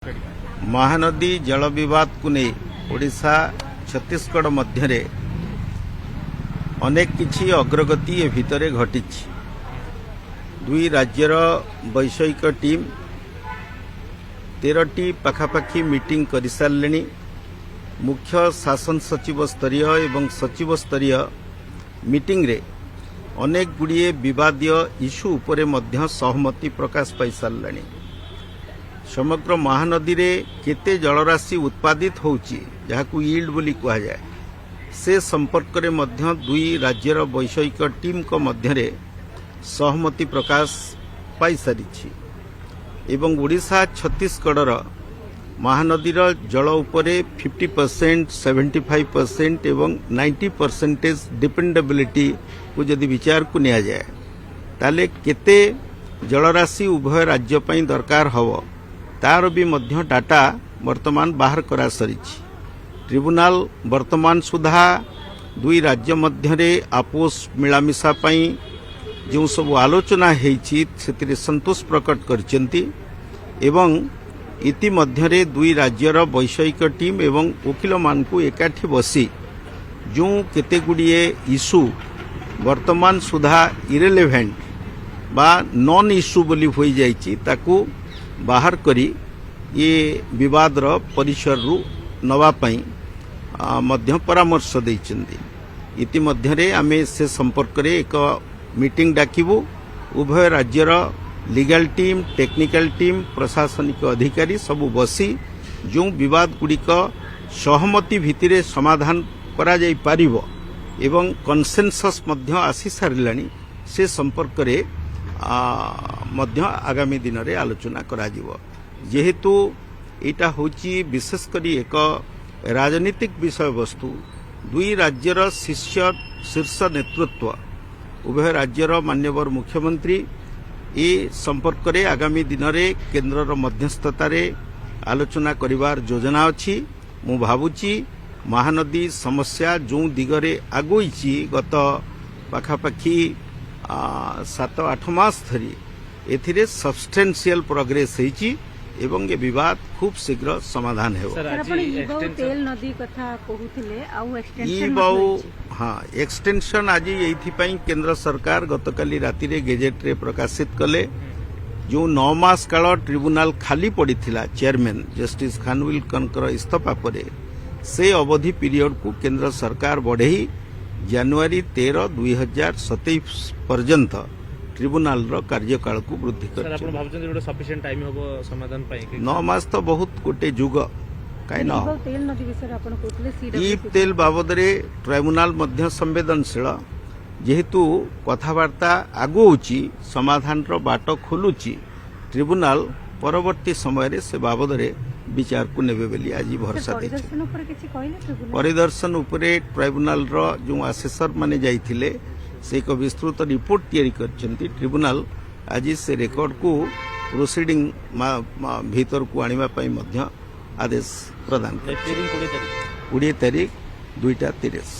महानदी जल विवाद को नहीं ओडिशा छत्तीसगढ़ मध्य अनेक किछि अग्रगति ए भितरे घटी। दुई राज्यर वैषयिक टीम 13टी पाखापाखी मीटिंग कर सारे। मुख्य शासन सचिव स्तरीय एवं सचिव स्तरीय मीटिंग रे अनेक गुड़िए विवादीय इश्यू उपरे मध्य सहमति प्रकाश पाई सारे। समग्र महानदी रे केते जलराशि उत्पादित होउची जहाकू यील्ड बोली कहा जाए से संपर्क रे मध्य दुई राज्यर वैषयिक टीम को मध्य रे सहमति प्रकाश पाई सारिछि एवं ओडिशा छत्तीसगढ़ महानदीर जल उपरे 50%, 75% एवं 90% डिपेंडेबिलिटी को जदि विचार को निया जाए ताले केते जलराशि उभय राज्य पई दरकार हवो तार भी मध्य डाटा वर्तमान बाहर करा सरिछि। ट्रिब्यूनाल वर्तमान सुधा दुई राज्य मध्य आपोस मिलामिशा पई जो सब आलोचना हेछि सेतिरे संतोष प्रकट करचंती एवं इति मध्य दुई राज्यर वैषयिक टीम एवं वकील मान को एकाठी बसी जो केते गुड़िए इश्यू वर्तमान सुधा इरेलेवेंट बा नॉन इश्यू बोली होई जाइछि ताकू बाहर करी ये विवाद रो परिसर रु नवा पई मध्य परामर्श दैछन्ती। इति मध्य रे आमे से संपर्क रे एक मीटिंग डाकिबु। उभय राज्यर लीगल टीम, टेक्निकल टीम, प्रशासनिक अधिकारी सबु बसी जो विवाद गुड़िक सहमति भितिरे समाधान करा जाई पारिबो एवं कन्सेंसस मध्य आसी सारिलानी से संपर्क रे मध्य आगामी दिन रे आलोचना करा जिवो। जेहेतु एटा होची विशेष करी एक राजनीतिक विषय वस्तु दुई राज्यर शीर्ष नेतृत्व उभय राज्यर मान्यवर मुख्यमंत्री ए संपर्क रे आगामी दिन रे केंद्र मध्यस्थता रे आलोचना करिवार योजना अछि। मु भाबुची महानदी समस्या जो दिगरे आगोइची गत पाखापाखी 7-8 मास धरी एथिरे सब्सटेंशियल प्रोग्रेस हेची एवं ये विवाद खूब शीघ्र समाधान हेबो। तेल नदी कथा कहूथिले आउ एक्सटेंशन हाँ एक्सटेंशन आज एथि पई केंद्र सरकार गतकाली राति रे गेजेट रे प्रकाशित कले। जो 9 मास काल ट्रिब्यूनाल खाली पड़ीथिला चेयरमैन जस्टिस खानविलकरकर इस्तीफा परे से अवधि पीरियड को केंद्र सरकार बढ़ेई जनवरी 13, 2027 पर्यंत ट्रिब्यूनाल रो कार्यकाल को वृद्धि कर। 9 मास तो बहुत गोटे जुग कहीं न तेल बाबद ट्रिब्यूनाल मध्य संवेदनशील जेहेतु कथबार्ता आगोची समाधान रो बाट खोलुची ट्रिब्यूनाल परवर्ती समय से बाबद विचार को नेबे बेली आज भरोसा दे। परिदर्शन उपरे ट्रिब्यूनाल रो जो असेसर माने जाइथिले से एक विस्तृत रिपोर्ट तैयारी करछन्ती। ट्रिब्यूनाल आज से रेकर्ड को प्रोसीडिंग भीतर को आनिबा पई मध्य आदेश प्रदान 20 तारीख 2:30।